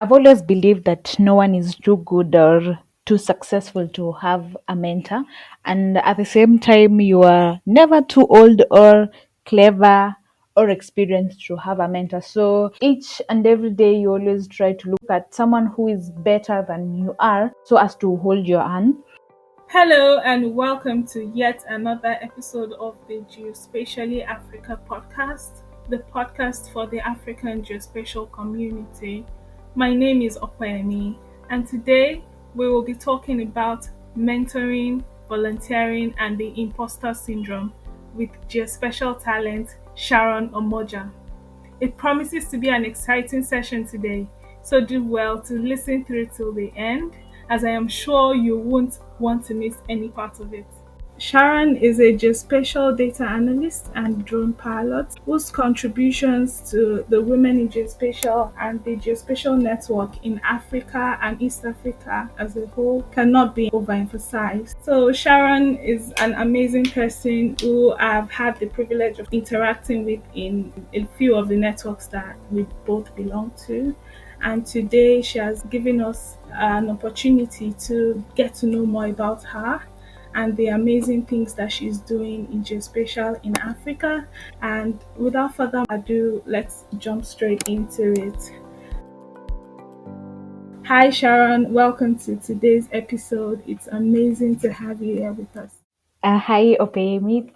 I've always believed that no one is too good or too successful to have a mentor. And at the same time, you are never too old or clever or experienced to have a mentor. So each and every day, you always try to look at someone who is better than you are so as to hold your hand. Hello and welcome to yet another episode of the Geospatially Africa podcast, the podcast for the African geospatial community. My name is Opeyemi, and today we will be talking about mentoring, volunteering, and the imposter syndrome with geospatial talent Sharon Omoja. It promises to be an exciting session today, so do well to listen through till the end, as I am sure you won't want to miss any part of it. Sharon is a geospatial data analyst and drone pilot whose contributions to the Women in Geospatial and the Geospatial Network in Africa and East Africa as a whole cannot be overemphasized. So, Sharon is an amazing person who I've had the privilege of interacting with in a few of the networks that we both belong to. And today she has given us an opportunity to get to know more about her and the amazing things that she's doing in geospatial in Africa. And without further ado, let's jump straight into it. Hi, Sharon. Welcome to today's episode. It's amazing to have you here with us. Hi, Opeyemi.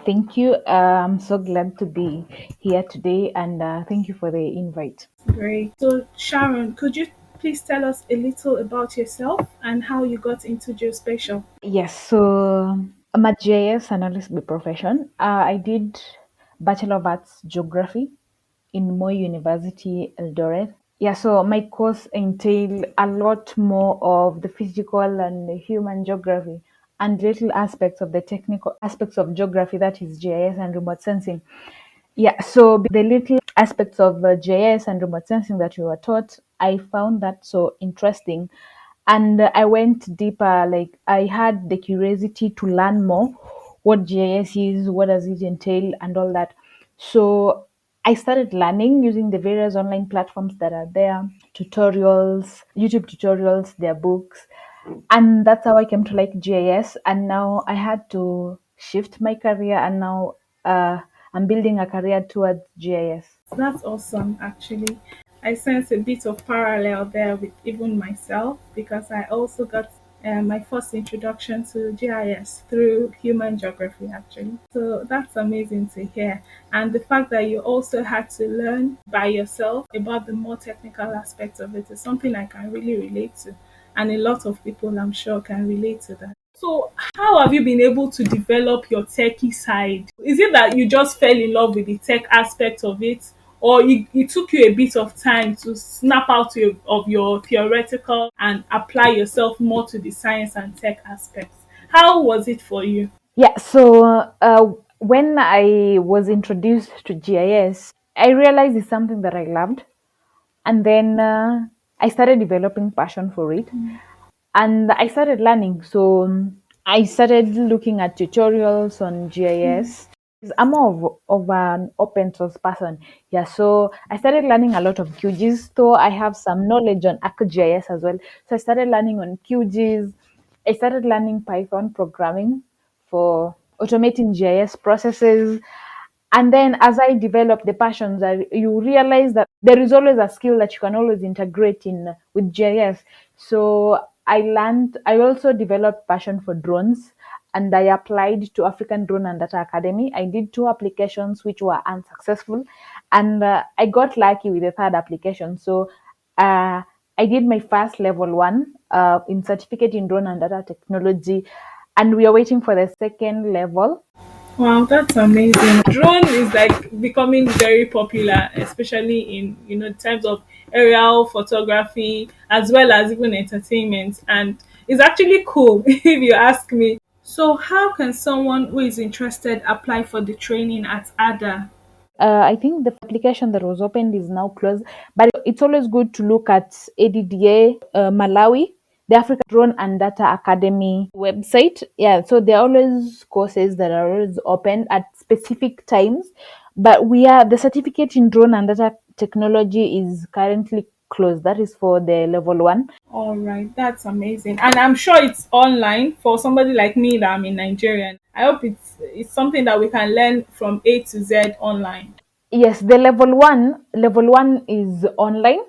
Thank you. I'm so glad to be here today, and thank you for the invite. Great. So, Sharon, could you please tell us a little about yourself and how you got into geospatial? Yes, so I'm a GIS analyst by profession. I did Bachelor of Arts Geography in Moi University, Eldoret. Yeah, so my course entail a lot more of the physical and the human geography and little aspects of the technical aspects of geography, that is GIS and remote sensing. Yeah, so the little aspects of GIS and remote sensing that we were taught, I found that so interesting. And I went deeper, like I had the curiosity to learn more what GIS is, what does it entail, and all that. So I started learning using the various online platforms that are there, tutorials, YouTube tutorials, their books. And that's how I came to like GIS. And now I had to shift my career, and now I'm building a career towards GIS. That's awesome, actually. I sense a bit of parallel there with even myself because I also got my first introduction to GIS through human geography, actually. So that's amazing to hear. And the fact that you also had to learn by yourself about the more technical aspects of it is something I can really relate to. And a lot of people, I'm sure, can relate to that. So, how have you been able to develop your techie side? Is it that you just fell in love with the tech aspect of it, or it took you a bit of time to snap out of your theoretical and apply yourself more to the science and tech aspects? How was it for you? Yeah, so when I was introduced to GIS, I realized it's something that I loved. And then I started developing passion for it. And I started learning. So I started looking at tutorials on GIS. I'm more of an open source person. Yeah, so I started learning a lot of QGIS, though I have some knowledge on ArcGIS as well. So I started learning on QGIS. I started learning Python programming for automating GIS processes. And then as I develop the passions, you realize that there is always a skill that you can always integrate in with GIS. So I also developed passion for drones, and I applied to African Drone and Data Academy. I did two applications which were unsuccessful, and I got lucky with the third application. So uh, I did my first level one in certificate in drone and data technology, and we are waiting for the second level. Wow, that's amazing. Drone is like becoming very popular, especially in terms of aerial photography as well as even entertainment, and it's actually cool if you ask me. So, how can someone who is interested apply for the training at ADA? I think the application that was opened is now closed, but it's always good to look at ADDA Malawi, the African Drone and Data Academy website. Yeah, so there are always courses that are always open at specific times. But the certificate in drone and data technology is currently closed. That is for the level one. All right, that's amazing. And I'm sure it's online for somebody like me that I'm in Nigeria. I hope it's something that we can learn from A to Z online. Yes, the level one is online,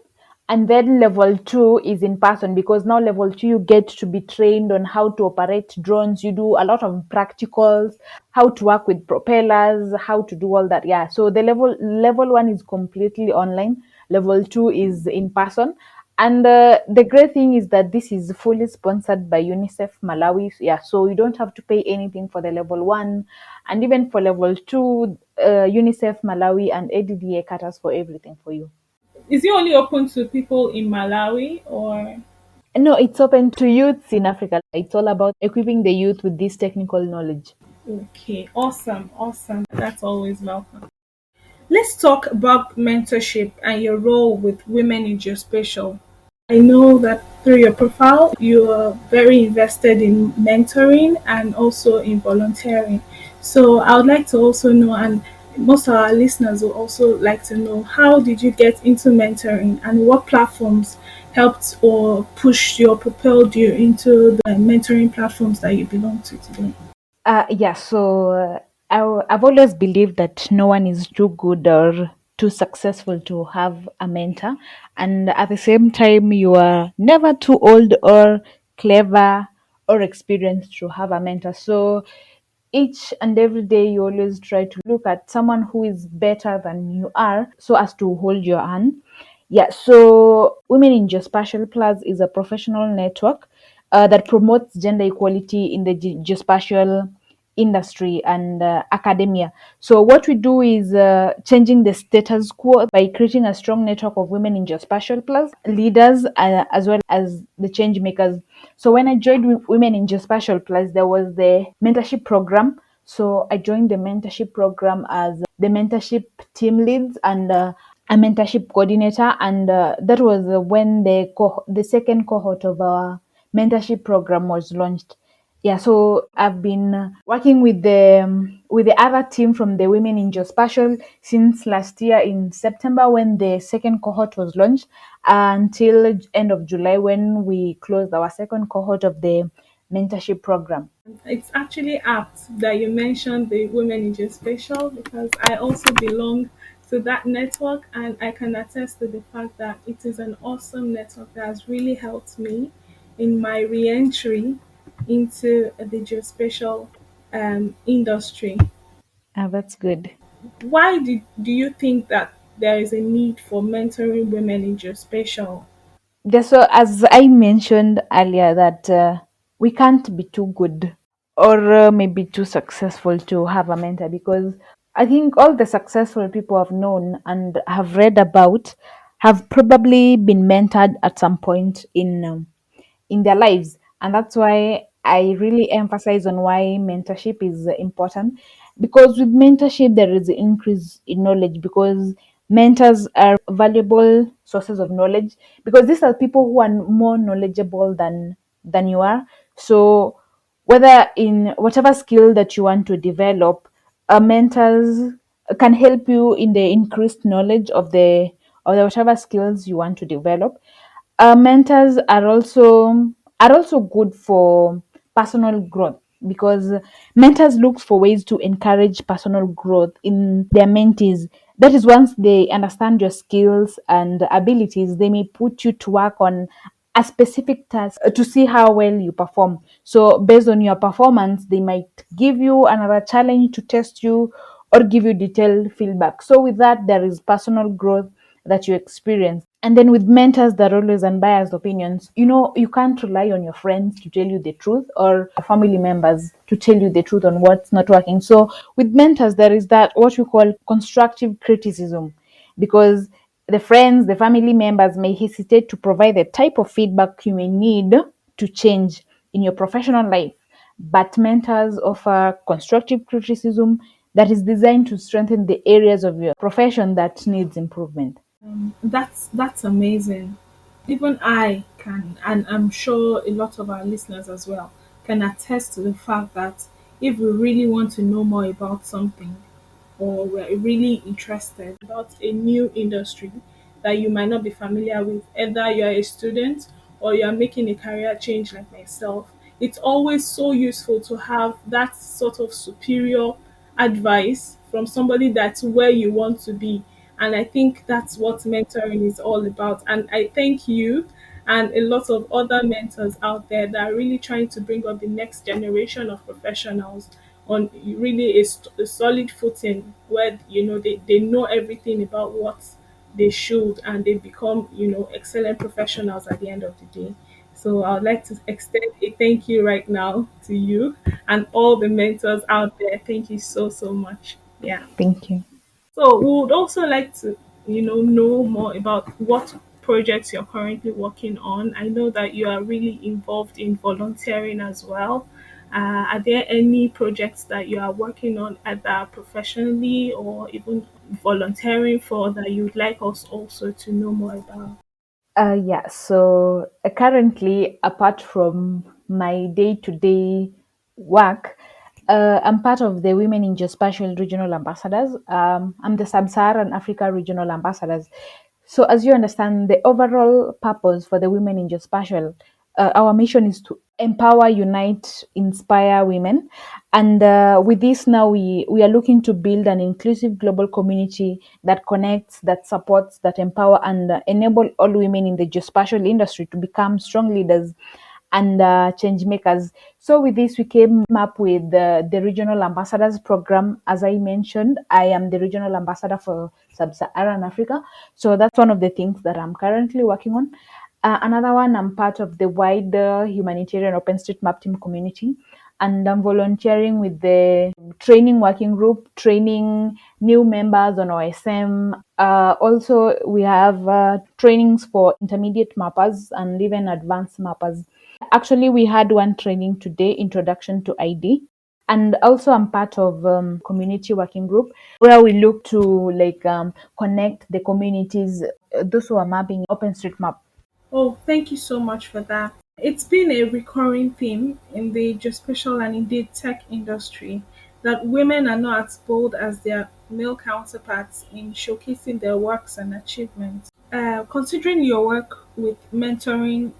and then level two is in person, because now level two you get to be trained on how to operate drones. You do a lot of practicals, how to work with propellers, how to do all that. Yeah. So the level one is completely online. Level two is in person. And the great thing is that this is fully sponsored by UNICEF Malawi. Yeah, so you don't have to pay anything for the level one, and even for level two, UNICEF Malawi and ADDA caters for everything for you. Is it only open to people in Malawi or? No, it's open to youths in Africa. It's all about equipping the youth with this technical knowledge. Okay, awesome, awesome. That's always welcome. Let's talk about mentorship and your role with women in geospatial. I know that through your profile, you are very invested in mentoring and also in volunteering. So I would like to also know, and most of our listeners will also like to know, how did you get into mentoring and what platforms helped or pushed you or propelled you into the mentoring platforms that you belong to today? Yeah, so I've always believed that no one is too good or too successful to have a mentor. And at the same time, you are never too old or clever or experienced to have a mentor. So each and every day, you always try to look at someone who is better than you are so as to hold your hand. Yeah, so Women in Geospatial Plus is a professional network that promotes gender equality in the geospatial industry and academia. So what we do is changing the status quo by creating a strong network of women in Geospatial Plus leaders, as well as the change makers. So when I joined Women in Geospatial Plus, there was the mentorship program. So I joined the mentorship program as the mentorship team leads and a mentorship coordinator, and that was when the second cohort of our mentorship program was launched. Yeah, so I've been working with the other team from the Women in Geospatial since last year in September, when the second cohort was launched, until end of July, when we closed our second cohort of the mentorship program. It's actually apt that you mentioned the Women in Geospatial because I also belong to that network and I can attest to the fact that it is an awesome network that has really helped me in my re-entry into the geospatial industry. That's good. Why do you think that there is a need for mentoring women in geospatial? Just so, as I mentioned earlier, that we can't be too good or maybe too successful to have a mentor, because I think all the successful people I've known and have read about have probably been mentored at some point in their lives. And that's why I really emphasize on why mentorship is important, because with mentorship there is an increase in knowledge, because mentors are valuable sources of knowledge, because these are people who are more knowledgeable than you are. So whether in whatever skill that you want to develop, mentors can help you in the increased knowledge of the whatever skills you want to develop. Mentors are also good for personal growth, because mentors look for ways to encourage personal growth in their mentees. That is, once they understand your skills and abilities, they may put you to work on a specific task to see how well you perform. So based on your performance, they might give you another challenge to test you or give you detailed feedback. So with that, there is personal growth that you experience. And then with mentors, there are always unbiased opinions. You know, you can't rely on your friends to tell you the truth, or family members to tell you the truth on what's not working. So with mentors, there is that what we call constructive criticism, because the friends, the family members may hesitate to provide the type of feedback you may need to change in your professional life. But mentors offer constructive criticism that is designed to strengthen the areas of your profession that needs improvement. That's amazing. Even I can, and I'm sure a lot of our listeners as well, can attest to the fact that if we really want to know more about something or we're really interested about a new industry, that you might not be familiar with, either you're a student or you're making a career change like myself. It's always so useful to have that sort of superior advice from somebody that's where you want to be. And I think that's what mentoring is all about. And I thank you and a lot of other mentors out there that are really trying to bring up the next generation of professionals on really a solid footing where they know everything about what they should, and they become excellent professionals at the end of the day. So I would like to extend a thank you right now to you and all the mentors out there. Thank you so so much. Yeah. Thank you. So we would also like to, know more about what projects you're currently working on. I know that you are really involved in volunteering as well. Are there any projects that you are working on, either professionally or even volunteering for, that you'd like us also to know more about? Yeah, so currently, apart from my day to day work, I'm part of the Women in Geospatial Regional Ambassadors. I'm the Sub-Saharan Africa Regional Ambassadors. So, as you understand, the overall purpose for the Women in Geospatial, our mission is to empower, unite, inspire women. And with this, now we are looking to build an inclusive global community that connects, that supports, that empower, and enable all women in the geospatial industry to become strong leaders and change makers. So with this, we came up with the regional ambassadors program. As I mentioned, I am the regional ambassador for Sub-Saharan Africa. So that's one of the things that I'm currently working on. Another one, I'm part of the wider humanitarian OpenStreetMap team community, and I'm volunteering with the training working group, training new members on OSM. Also, we have trainings for intermediate mappers and even advanced mappers. Actually, we had one training today, Introduction to ID. And also, I'm part of community working group where we look to connect the communities, those who are mapping OpenStreetMap. Oh, thank you so much for that. It's been a recurring theme in the geospatial and indeed tech industry that women are not as bold as their male counterparts in showcasing their works and achievements. Considering your work with mentoring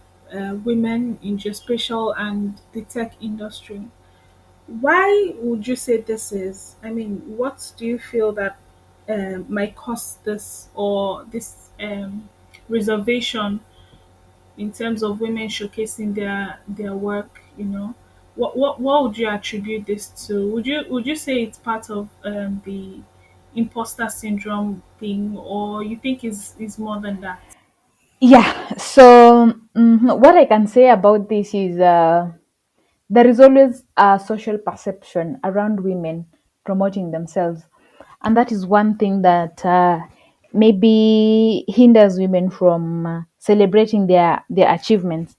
women in geospatial and the tech industry, why would you say this is? I mean, what do you feel that might cause this, or this reservation in terms of women showcasing their work? What would you attribute this to? Would you say it's part of the imposter syndrome thing, or you think is more than that? Yeah, so what I can say about this is there is always a social perception around women promoting themselves. And that is one thing that maybe hinders women from celebrating their achievements.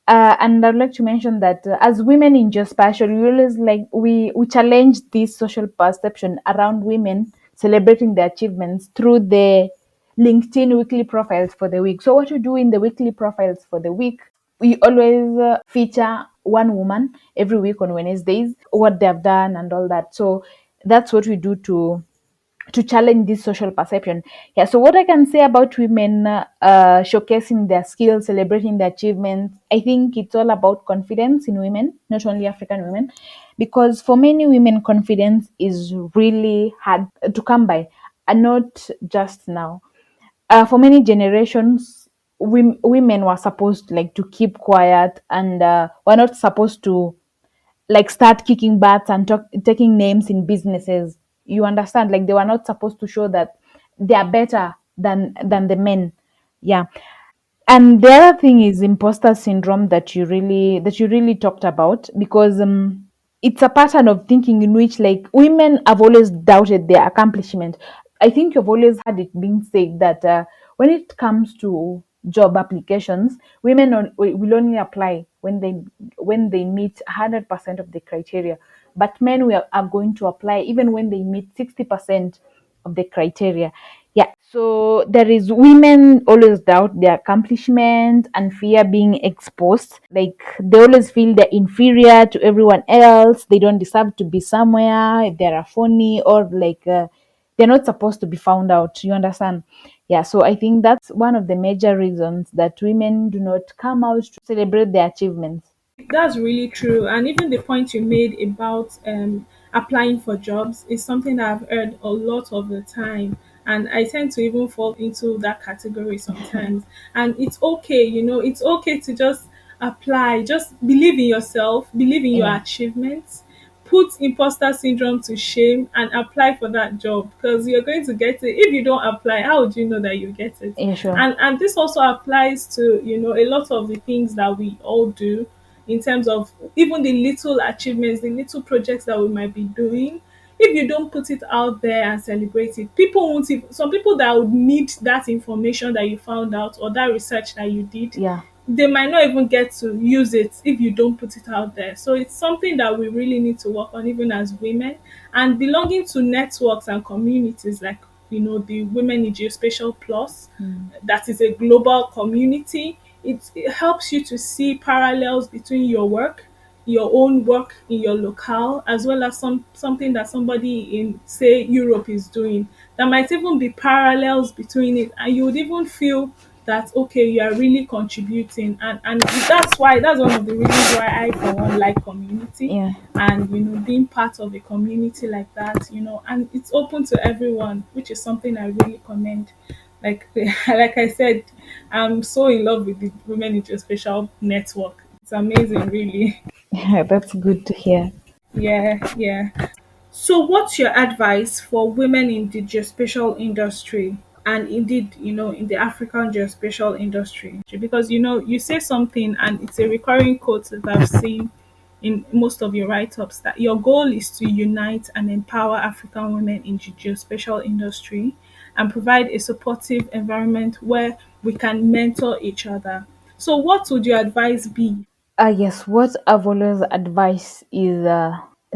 And I'd like to mention that as women in geospatial, we always we challenge this social perception around women celebrating their achievements through the LinkedIn weekly profiles for the week. So what we do in the weekly profiles for the week, we always feature one woman every week on Wednesdays, what they've done and all that. So that's what we do to challenge this social perception. Yeah. So what I can say about women showcasing their skills, celebrating their achievements, I think it's all about confidence in women, not only African women, because for many women, confidence is really hard to come by, and not just now. For many generations, women were supposed to keep quiet, and were not supposed to start kicking butts and taking names in businesses. You understand? Like they were not supposed to show that they are better than the men. Yeah. And the other thing is imposter syndrome that you really talked about, because it's a pattern of thinking in which women have always doubted their accomplishment. I think you've always had it being said that when it comes to job applications, women will only apply when they meet 100% of the criteria, but men are going to apply even when they meet 60% of the criteria. Yeah, so there is women always doubt their accomplishment and fear being exposed. Like they always feel they're inferior to everyone else. They don't deserve to be somewhere. They're phony, or they're not supposed to be found out. You understand? Yeah, so I think that's one of the major reasons that women do not come out to celebrate their achievements. That's really true. And even the point you made about applying for jobs is something that I've heard a lot of the time. And I tend to even fall into that category sometimes. And it's okay, it's okay to just apply, just believe in yourself, believe in your Yeah, achievements, put imposter syndrome to shame and apply for that job because you're going to get it. If you don't apply, how would you know that you get it? yeah, sure. And this also applies to a lot of the things that we all do in terms of even the little achievements, the little projects that we might be doing. If you don't put it out there and celebrate it, people won't even, some people that would need that information that you found out or that research that you did, Yeah, they might not even get to use it if you don't put it out there. So it's something that we really need to work on, even as women, and belonging to networks and communities like the Women in Geospatial Plus, that is a global community. It helps you to see parallels between your own work in your locale, as well as something that somebody in, say, Europe is doing. There might even be parallels between it, and you would even feel that okay, you are really contributing, and that's one of the reasons why I for one like community, yeah. and being part of a community like that, and it's open to everyone, which is something I really commend. Like like I said, I'm so in love with the Women in Geospatial network. It's amazing, really. That's good to hear. Yeah, yeah. So, what's your advice for women in the geospatial industry and indeed, in the African geospatial industry? Because, you say something and it's a recurring quote that I've seen in most of your write ups, that your goal is to unite and empower African women in the geospatial industry and provide a supportive environment where we can mentor each other. So, what would your advice be? Yes, what I've always advised is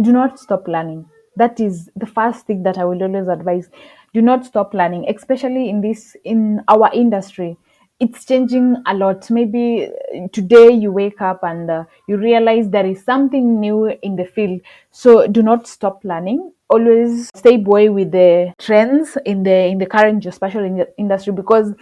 do not stop learning. That is the first thing that I will always advise. Do not stop learning, especially in our industry. It's changing a lot. Maybe today you wake up and you realize there is something new in the field. So do not stop learning. Always stay buoy with the trends in the current geospatial industry, because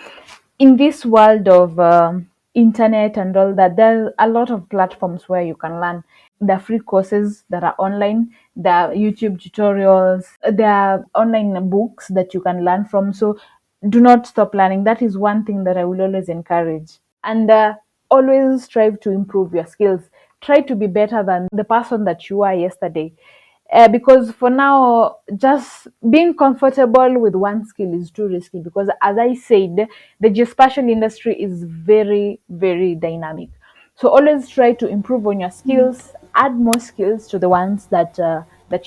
in this world of internet and all that, there are a lot of platforms where you can learn. There are free courses that are online, there are YouTube tutorials, there are online books that you can learn from. So do not stop learning. That is one thing that I will always encourage. And always strive to improve your skills. Try to be better than the person that you were yesterday. Because for now, just being comfortable with one skill is too risky, because as I said, the geospatial industry is very, very dynamic. So always try to improve on your skills, add more skills to the ones that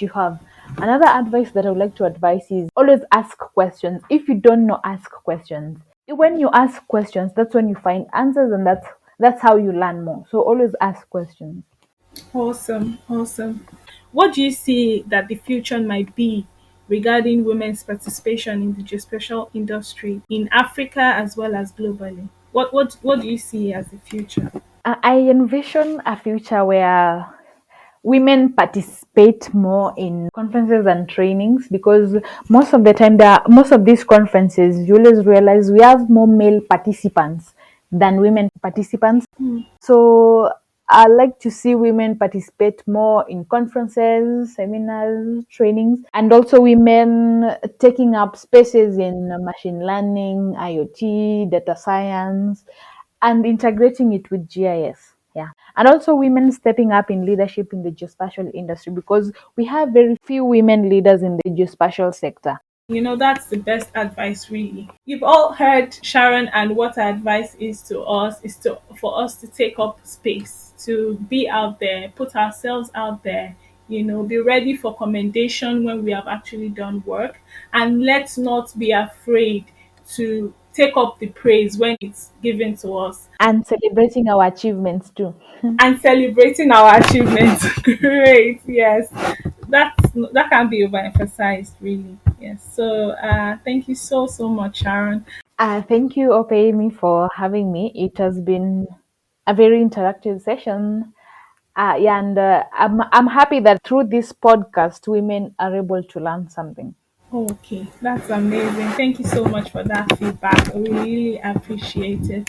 you have. Another advice that I would like to advise is always ask questions. If you don't know, ask questions. When you ask questions, that's when you find answers, and that's how you learn more. So always ask questions. Awesome, awesome. What do you see that the future might be regarding women's participation in the geospatial industry in Africa as well as globally? What do you see as the future? I envision a future where women participate more in conferences and trainings, because most of the time, most of these conferences, you always realize we have more male participants than women participants. So I like to see women participate more in conferences, seminars, trainings, and also women taking up spaces in machine learning, IoT, data science, and integrating it with GIS. Yeah. And also women stepping up in leadership in the geospatial industry, because we have very few women leaders in the geospatial sector. That's the best advice, really. You've all heard Sharon, and what her advice is to us is to for us to take up space, to be out there, put ourselves out there, be ready for commendation when we have actually done work, and let's not be afraid to take up the praise when it's given to us, And celebrating our achievements too. and celebrating our achievements. Great, yes, that can be overemphasized, really. Yes. So, thank you so much, Sharon. Thank you, Opeyemi, for having me. It has been a very interactive session. Yeah, and I'm happy that through this podcast, women are able to learn something. Okay, that's amazing. Thank you so much for that feedback. I really appreciate it.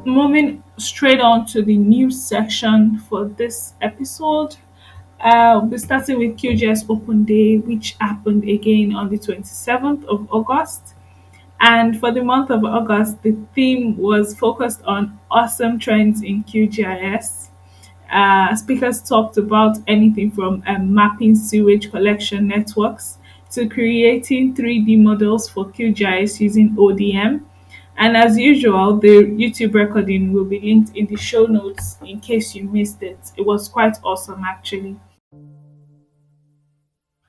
Moving straight on to the news section for this episode. We're starting with QGS Open Day, which happened again on the 27th of August. And for the month of August, the theme was focused on awesome trends in QGIS. Speakers talked about anything from mapping sewage collection networks to creating 3D models for QGIS using ODM. And as usual, the YouTube recording will be linked in the show notes in case you missed it. It was quite awesome, actually.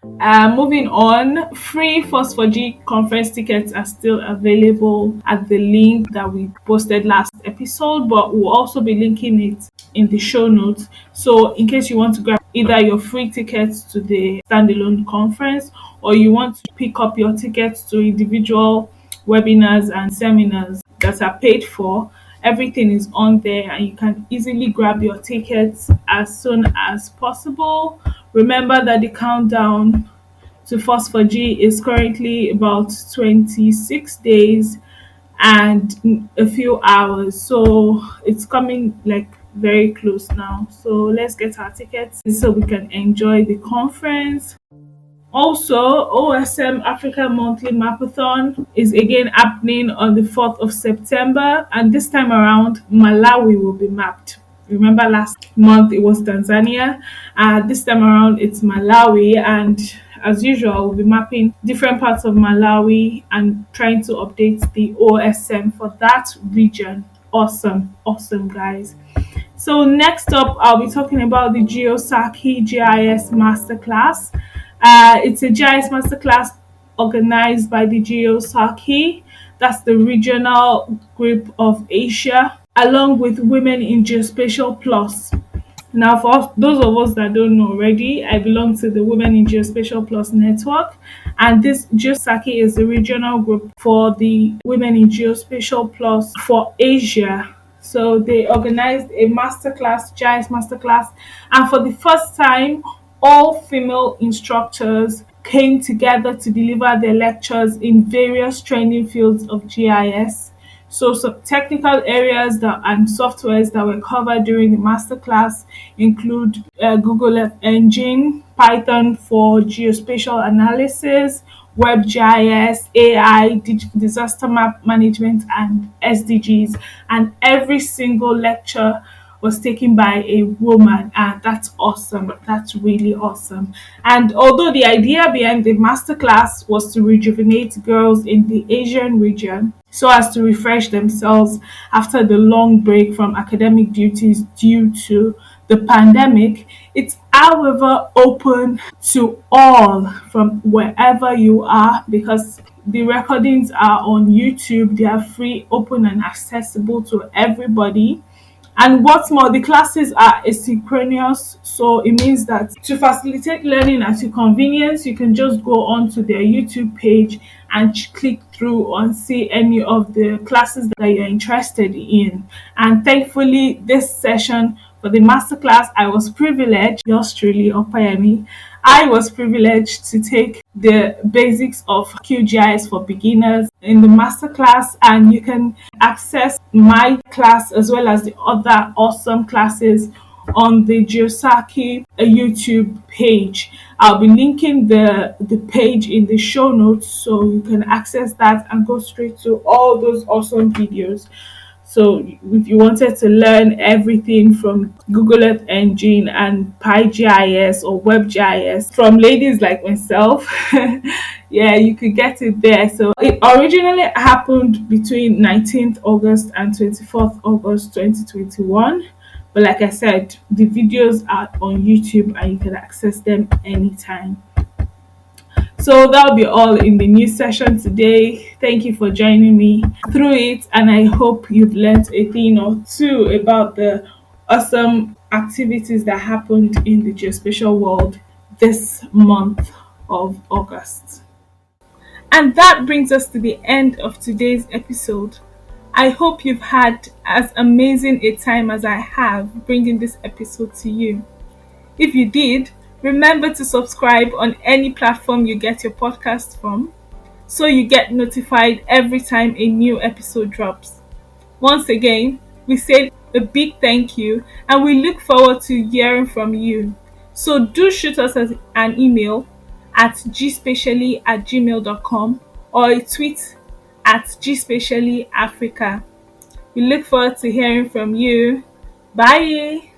Moving on, free Phosphor-G conference tickets are still available at the link that we posted last episode, but we'll also be linking it in the show notes. So, in case you want to grab either your free tickets to the standalone conference or you want to pick up your tickets to individual webinars and seminars that are paid for, everything is on there and you can easily grab your tickets as soon as possible. Remember that the countdown to Phosphor-G is currently about 26 days and a few hours. So it's coming like very close now. So let's get our tickets so we can enjoy the conference. Also, OSM Africa Monthly Mapathon is again happening on the 4th of September, and this time around, Malawi will be mapped. Remember last month it was Tanzania, this time around it's Malawi, and as usual, we'll be mapping different parts of Malawi and trying to update the OSM for that region. Awesome, awesome, guys. So next up, I'll be talking about the Geosaki GIS Masterclass. It's a GIS Masterclass organized by the Geosaki, that's the regional group of Asia, along with Women in Geospatial Plus. Now, for those of us that don't know already, I belong to the Women in Geospatial Plus network, and this Geosaki is the regional group for the Women in Geospatial Plus for Asia. So they organized a masterclass, GIS masterclass, and for the first time, all female instructors came together to deliver their lectures in various training fields of GIS. So some technical areas that and softwares that were covered during the masterclass include Google Earth Engine, Python for geospatial analysis, WebGIS, AI, disaster map management, and SDGs. And every single lecture was taken by a woman, and that's awesome. That's really awesome. And although the idea behind the masterclass was to rejuvenate girls in the Asian region so as to refresh themselves after the long break from academic duties due to the pandemic, it's however open to all from wherever you are because the recordings are on YouTube. They are free, open, and accessible to everybody. And what's more, the classes are asynchronous, so it means that to facilitate learning at your convenience, you can just go onto their YouTube page and click through and see any of the classes that you're interested in. And thankfully, this session for the masterclass, I was privileged, yours truly, Opeyemi, I was privileged to take the basics of QGIS for beginners in the masterclass, and you can access my class as well as the other awesome classes on the Geosaki YouTube page. I'll be linking the page in the show notes so you can access that and go straight to all those awesome videos. So if you wanted to learn everything from Google Earth Engine and PyGIS or WebGIS from ladies like myself, yeah, you could get it there. So it originally happened between 19th August and 24th August 2021. But like I said, the videos are on YouTube and you can access them anytime. So that'll be all in the news session today. Thank you for joining me through it, and I hope you've learned a thing or two about the awesome activities that happened in the geospatial world this month of August. And that brings us to the end of today's episode. I hope you've had as amazing a time as I have bringing this episode to you. If you did, remember to subscribe on any platform you get your podcast from so you get notified every time a new episode drops. Once again, we say a big thank you and we look forward to hearing from you. So do shoot us an email at gspatially@gmail.com or a tweet at gspatiallyafrica. We look forward to hearing from you. Bye.